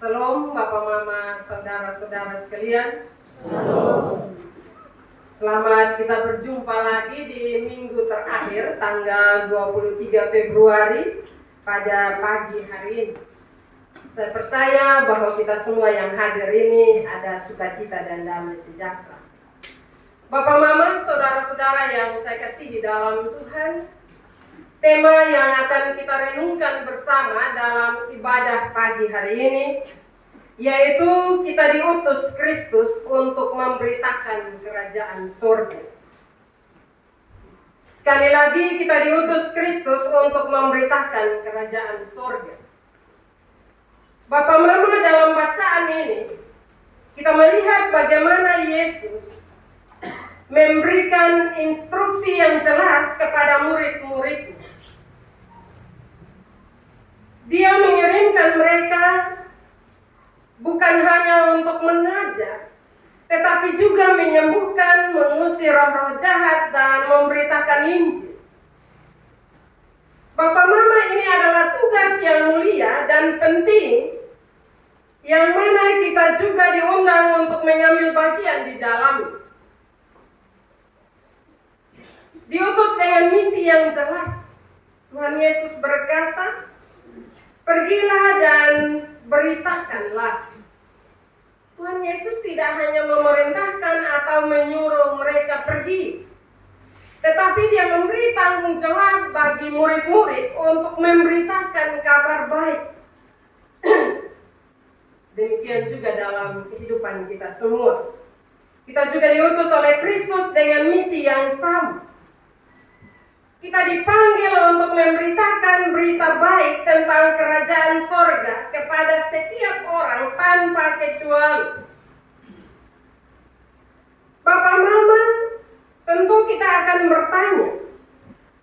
Shalom Bapak Mama, saudara-saudara sekalian. Shalom. Selamat kita berjumpa lagi di minggu terakhir tanggal 23 Februari pada pagi hari ini. Saya percaya bahwa kita semua yang hadir ini ada sukacita dan damai sejahtera. Bapak Mama, saudara-saudara yang saya kasihi dalam Tuhan, tema yang akan kita renungkan bersama dalam ibadah pagi hari ini yaitu kita diutus Kristus untuk memberitakan kerajaan surga. Sekali lagi kita diutus Kristus untuk memberitakan kerajaan surga. Bapak Mama, dalam bacaan ini kita melihat bagaimana Yesus memberikan instruksi yang jelas kepada murid-muridnya. Dia mengirimkan mereka bukan hanya untuk mengajar, tetapi juga menyembuhkan, mengusir roh-roh jahat, dan memberitakan Injil. Bapak Mama, ini adalah tugas yang mulia dan penting, yang mana kita juga diundang untuk mengambil bagian di dalamnya. Diutus dengan misi yang jelas. Tuhan Yesus berkata, "Pergilah dan beritakanlah." Tuhan Yesus tidak hanya memerintahkan atau menyuruh mereka pergi, tetapi Dia memberi tanggung jawab bagi murid-murid untuk memberitakan kabar baik. Demikian juga dalam kehidupan kita semua. Kita juga diutus oleh Kristus dengan misi yang sama. Kita dipanggil untuk memberitakan berita baik tentang kerajaan sorga kepada setiap orang tanpa kecuali. Bapak Mama, tentu kita akan bertanya,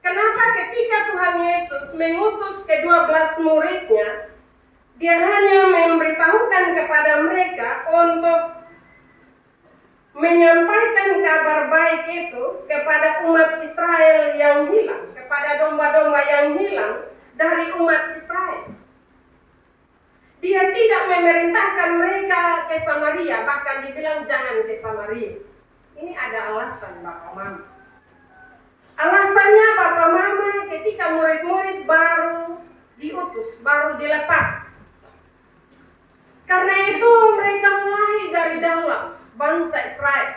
kenapa ketika Tuhan Yesus mengutus ke-12 muridnya, Dia hanya memberitahukan kepada mereka untuk menyampaikan kabar baik itu kepada umat Israel yang hilang, kepada domba-domba yang hilang dari umat Israel. Dia tidak memerintahkan mereka ke Samaria, bahkan dibilang jangan ke Samaria. Ini ada alasan Bapak Mama. Alasannya Bapak Mama, ketika murid-murid baru diutus, baru dilepas. Karena itu mereka mulai dari dalam bangsa Israel.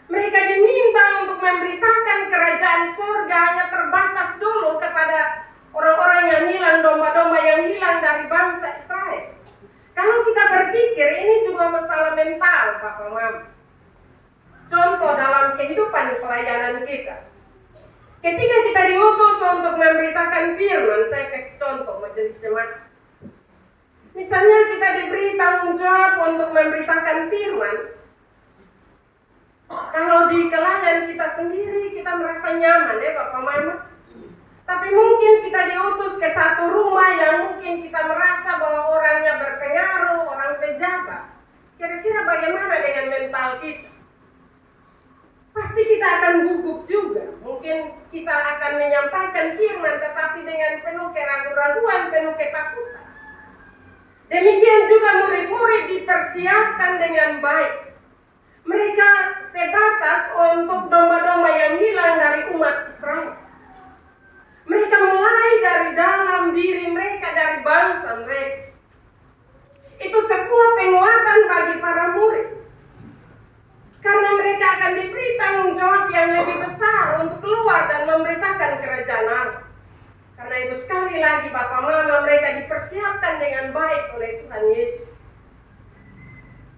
Mereka diminta untuk memberitakan kerajaan surga hanya terbatas dulu kepada orang-orang yang hilang, domba-domba yang hilang dari bangsa Israel. Kalau kita berpikir ini juga masalah mental, Bapak Mama. Contoh dalam kehidupan pelayanan kita. Ketika kita diutus untuk memberitakan firman, saya kasih contoh majelis jemaat. Misalnya kita diberi tanggung jawab untuk memberitakan firman. Kalau di kalangan kita sendiri kita merasa nyaman ya Bapak Mama. Tapi mungkin kita diutus ke satu rumah yang mungkin kita merasa bahwa orangnya berpengaruh, orang pejabat. Kira-kira bagaimana dengan mental kita? Pasti kita akan gugup juga. Mungkin kita akan menyampaikan firman tetapi dengan penuh keraguan-raguan, penuh ketakutan. Demikian juga murid-murid dipersiapkan dengan baik. Mereka sebatas untuk domba-domba yang hilang dari umat Israel. Mereka mulai dari dalam diri mereka, dari bangsa mereka. Itu sebuah penguatan bagi para murid. Karena mereka akan diberi tanggung jawab yang lebih besar untuk keluar dan memberitakan kerajaan Allah. Karena itu sekali lagi Bapak Mama, mereka dipersiapkan dengan baik oleh Tuhan Yesus.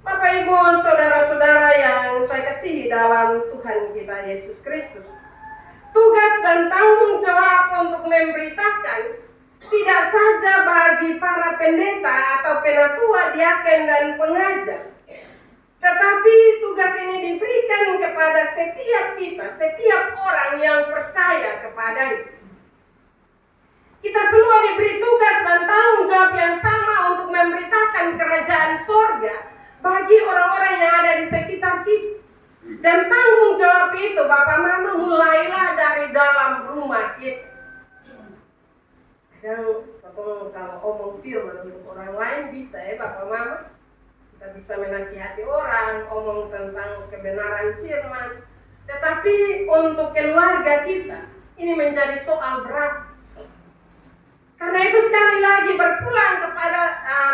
Bapak Ibu, saudara-saudara yang saya kasihi dalam Tuhan kita Yesus Kristus. Tugas dan tanggung jawab untuk memberitakan tidak saja bagi para pendeta atau penatua, diaken dan pengajar. Tetapi tugas ini diberikan kepada setiap kita, setiap orang yang percaya kepadanya. Kita semua diberi tugas dan tanggung jawab yang sama untuk memberitakan kerajaan surga bagi orang-orang yang ada di sekitar kita. Dan tanggung jawab itu Bapak Mama mulailah dari dalam rumah kita. Kadang Kalau omong firman untuk orang lain bisa ya Bapak Mama. Kita bisa menasihati orang, omong tentang kebenaran firman. Tetapi untuk keluarga kita, ini menjadi soal berat. Karena itu sekali lagi berpulang kepada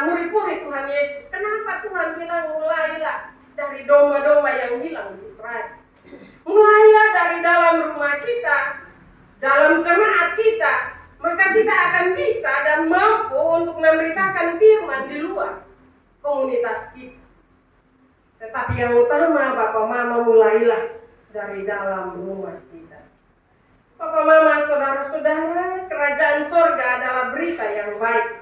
murid-murid Tuhan Yesus. Kenapa Tuhan bilang mulailah dari domba-domba yang hilang di Israel. Mulailah dari dalam rumah kita, dalam jemaat kita, maka kita akan bisa dan mampu untuk memberitakan firman di luar komunitas kita. Tetapi yang utama Bapak Mama mulailah dari dalam rumah kita. Bapak Mama, saudara-saudara, kerajaan sorga adalah berita yang baik.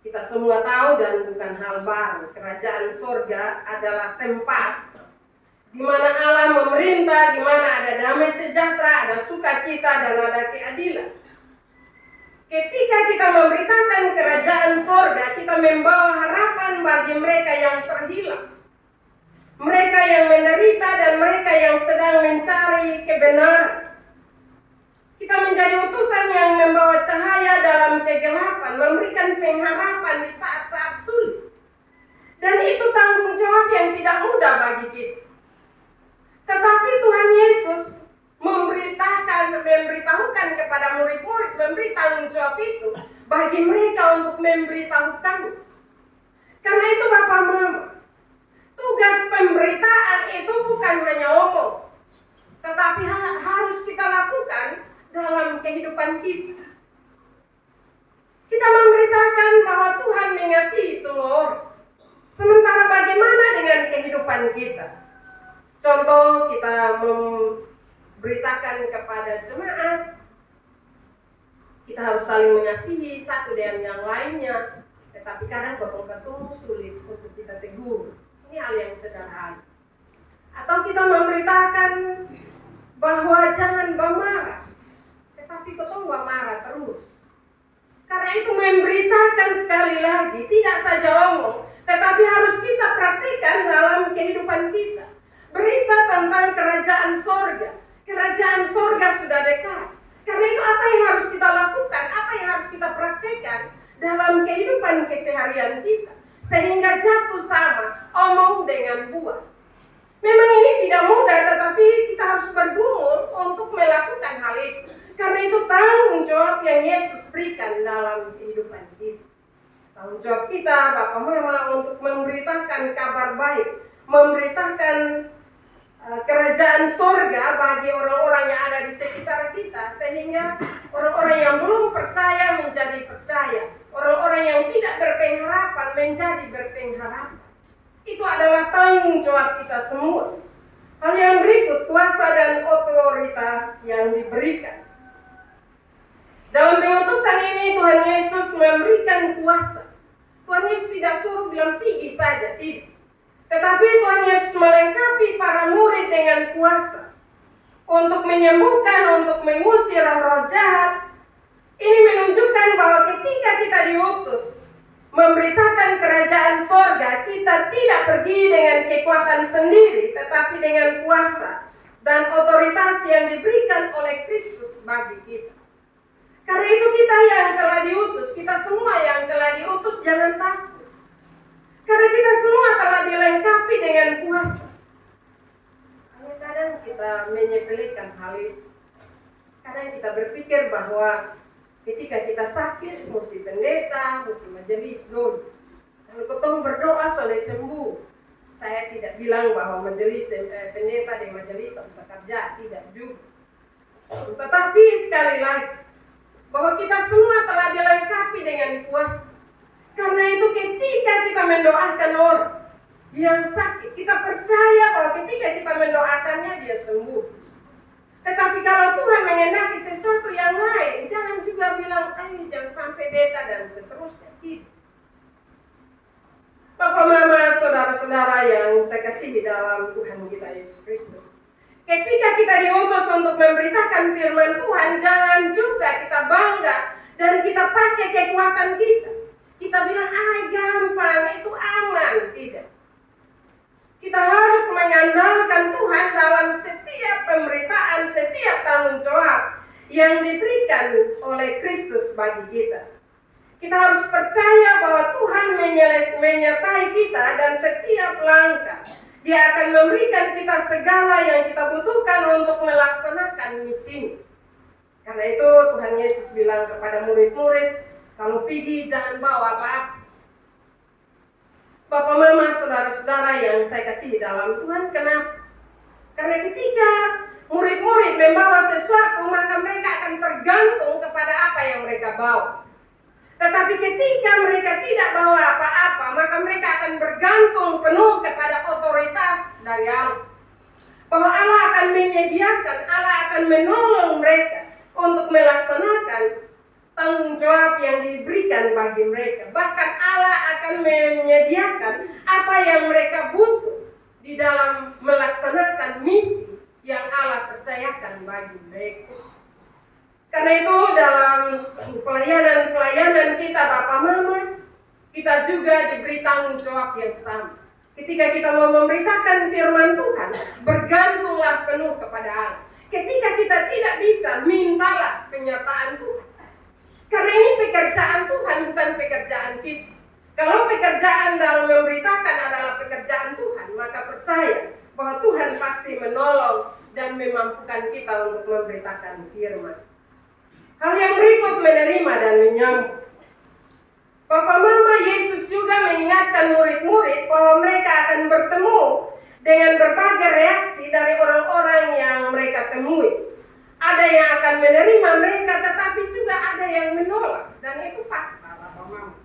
Kita semua tahu dan bukan hal baru. Kerajaan sorga adalah tempat di mana Allah memerintah, di mana ada damai sejahtera, ada sukacita, dan ada keadilan. Ketika kita memberitakan kerajaan sorga, kita membawa harapan bagi mereka yang terhilang, mereka yang menderita, dan mereka yang sedang mencari kebenaran. Kita menjadi utusan yang membawa cahaya dalam kegelapan, memberikan pengharapan di saat-saat sulit. Dan itu tanggung jawab yang tidak mudah bagi kita. Tetapi Tuhan Yesus memberitahukan kepada murid-murid, memberi tanggung jawab itu bagi mereka untuk memberitahukan. Karena itu Bapak Mama, tugas pemberitaan itu bukan hanya omong, tetapi harus kita lakukan dalam kehidupan kita. Kita memberitakan bahwa Tuhan mengasihi semua orang. Sementara bagaimana dengan kehidupan kita? Contoh, kita memberitakan kepada jemaat, kita harus saling mengasihi satu dengan yang lainnya. Tetapi kadang potong-potong sulit untuk kita tegur. Ini hal yang sederhana. Atau kita memberitakan bahwa jangan bermarah, tetapi potong bermarah terus. Karena itu memberitakan sekali lagi, tidak saja omong, tetapi harus kita praktikkan dalam kehidupan kita. Berita tentang kerajaan sorga. Kerajaan sorga sudah dekat. Karena itu apa yang harus kita lakukan, apa yang harus kita praktikkan dalam kehidupan keseharian kita, sehingga jatuh sama omong dengan buah. Memang ini tidak mudah, tetapi kita harus bergumul untuk melakukan hal itu. Karena itu tanggung jawab yang Yesus berikan dalam kehidupan kita. Tanggung jawab kita Bapak Mama untuk memberitakan kabar baik, memberitakan kerajaan sorga bagi orang-orang yang ada di sekitar kita, sehingga orang-orang yang belum percaya menjadi percaya, orang-orang yang tidak berpengharapan menjadi berpengharapan. Itu adalah tanggung jawab kita semua. Hal yang berikut, kuasa dan otoritas yang diberikan. Dalam pengutusan ini Tuhan Yesus memberikan kuasa. Tuhan Yesus tidak suruh bilang pergi saja, tidak. Tetapi Tuhan Yesus melengkapi para murid dengan kuasa untuk menyembuhkan, untuk mengusir roh-roh jahat. Ini menunjukkan bahwa ketika kita diutus memberitakan kerajaan sorga, kita tidak pergi dengan kekuatan sendiri, tetapi dengan kuasa dan otoritas yang diberikan oleh Kristus bagi kita. Karena itu kita yang telah diutus, kita semua yang telah diutus, jangan takut. Karena kita semua telah dilengkapi dengan kuasa. Kadang-kadang kita menyepelekan hal itu. Kadang kita berpikir bahwa ketika kita sakit, mesti pendeta, mesti majelis dulu. Kalau ketemu berdoa soleh sembuh. Saya tidak bilang bahwa majelis dan pendeta dan majelis tak usah kerja, tidak juga. Tetapi sekali lagi, bahwa kita semua telah dilengkapi dengan kuasa. Karena itu ketika kita mendoakan orang yang sakit, kita percaya bahwa ketika kita mendoakannya dia sembuh. Tetapi kalau Tuhan mengendaki sesuatu yang lain, jangan juga bilang, jangan sampai beta dan seterusnya. Tidak. Bapak Mama, saudara-saudara yang saya kasihi dalam Tuhan kita Yesus Kristus. Ketika kita diutus untuk memberitakan firman Tuhan, jangan juga kita bangga dan kita pakai kekuatan kita. Kita bilang, gampang, itu aman. Tidak. Kita harus mengandalkan Tuhan dalam setiap pemberitaan, setiap tanggung jawab yang diberikan oleh Kristus bagi kita. Kita harus percaya bahwa Tuhan menyertai kita dan setiap langkah Dia akan memberikan kita segala yang kita butuhkan untuk melaksanakan misi. Karena itu Tuhan Yesus bilang kepada murid-murid, kalau pergi jangan bawa apa-apa. Bapak, mama, saudara-saudara yang saya kasih dalam Tuhan, kenapa? Karena ketika murid-murid membawa sesuatu, maka mereka akan tergantung kepada apa yang mereka bawa. Tetapi ketika mereka tidak bawa apa-apa, maka mereka akan bergantung penuh kepada otoritas dari Allah. Bahwa Allah akan menyediakan, Allah akan menolong mereka untuk melaksanakan tanggung jawab yang diberikan bagi mereka. Bahkan Allah akan menyediakan apa yang mereka butuh di dalam melaksanakan misi yang Allah percayakan bagi mereka. Karena itu dalam pelayanan kita Bapak Mama, kita juga diberi tanggung jawab yang sama. Ketika kita mau memberitakan firman Tuhan, bergantunglah penuh kepada Allah. Ketika kita tidak bisa, mintalah penyertaan Tuhan. Karena ini pekerjaan Tuhan, bukan pekerjaan kita. Kalau pekerjaan dalam memberitakan adalah pekerjaan Tuhan, maka percaya bahwa Tuhan pasti menolong dan memampukan kita untuk memberitakan firman. Hal yang berikut menerima dan menyambut. Bapak Mama, Yesus juga mengingatkan murid-murid bahwa mereka akan bertemu dengan berbagai reaksi dari orang-orang yang mereka temui. Ada yang akan menerima mereka, tetapi juga ada yang menolak. Dan itu fakta, Bapak Mama.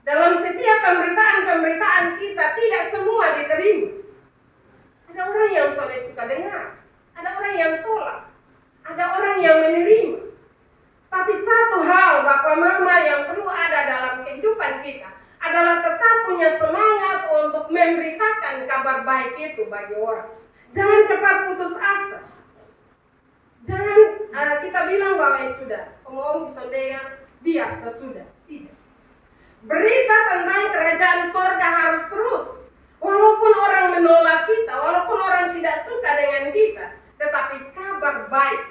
Dalam setiap pemberitaan kita, tidak semua diterima. Ada orang yang suka dengar, ada orang yang tolak, ada orang yang menerima. Tapi satu hal, Bapak Mama, yang perlu ada dalam kehidupan kita adalah tetap punya semangat untuk memberitakan kabar baik itu bagi orang. Jangan cepat putus asa. Jangan kita bilang bahwa ya sudah, ngomong disondekan, biar sesudah. Tidak. Berita tentang kerajaan sorga harus terus. Walaupun orang menolak kita, walaupun orang tidak suka dengan kita, tetapi kabar baik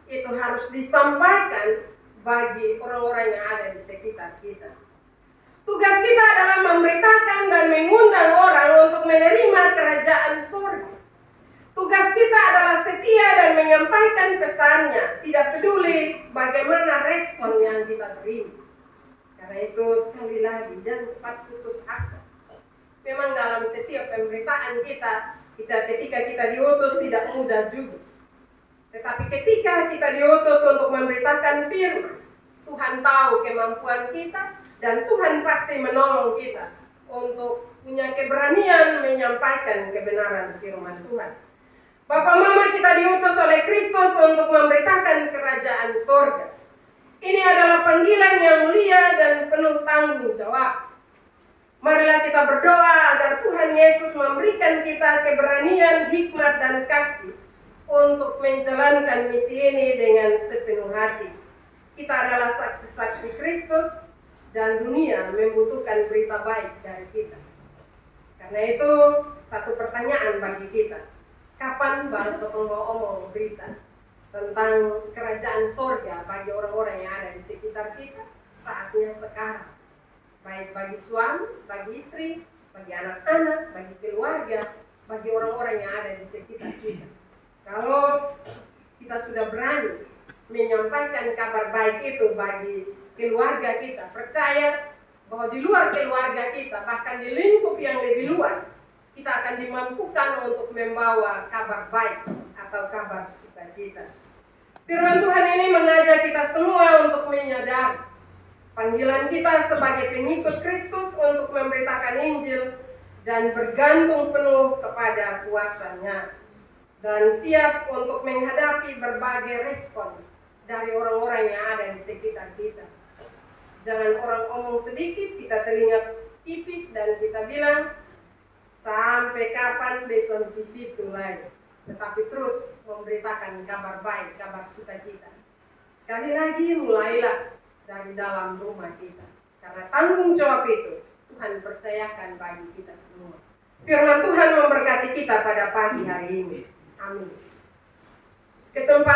itu harus disampaikan bagi orang-orang yang ada di sekitar kita. Tugas kita adalah memberitakan dan mengundang orang untuk menerima kerajaan surga. Tugas kita adalah setia dan menyampaikan pesannya, tidak peduli bagaimana respon yang kita terima. Karena itu sekali lagi, jangan cepat putus asa. Memang dalam setiap pemberitaan kita ketika kita diutus tidak mudah juga. Tetapi ketika kita diutus untuk memberitakan firman, Tuhan tahu kemampuan kita dan Tuhan pasti menolong kita untuk punya keberanian menyampaikan kebenaran firman Tuhan. Bapak Mama, kita diutus oleh Kristus untuk memberitakan kerajaan surga. Ini adalah panggilan yang mulia dan penuh tanggung jawab. Marilah kita berdoa agar Tuhan Yesus memberikan kita keberanian, hikmat, dan kasih untuk menjalankan misi ini dengan sepenuh hati. Kita adalah saksi-saksi Kristus dan dunia membutuhkan berita baik dari kita. Karena itu satu pertanyaan bagi kita. Kapan baru potong omong berita tentang kerajaan sorga bagi orang-orang yang ada di sekitar kita? Saatnya sekarang. Baik bagi suami, bagi istri, bagi anak-anak, bagi keluarga, bagi orang-orang yang ada di sekitar kita. Kalau kita sudah berani menyampaikan kabar baik itu bagi keluarga kita, percaya bahwa di luar keluarga kita, bahkan di lingkup yang lebih luas, kita akan dimampukan untuk membawa kabar baik atau kabar sukacita. Firman Tuhan ini mengajak kita semua untuk menyadari panggilan kita sebagai pengikut Kristus untuk memberitakan Injil dan bergantung penuh kepada kuasa-Nya. Dan siap untuk menghadapi berbagai respon dari orang-orang yang ada di sekitar kita. Jangan orang omong sedikit, kita telinga tipis dan kita bilang, sampai kapan besok di situ lagi. Tetapi terus memberitakan kabar baik, kabar sukacita. Sekali lagi, mulailah dari dalam rumah kita. Karena tanggung jawab itu Tuhan percayakan bagi kita semua. Firman Tuhan memberkati kita pada pagi hari ini. Amin. Kesempatan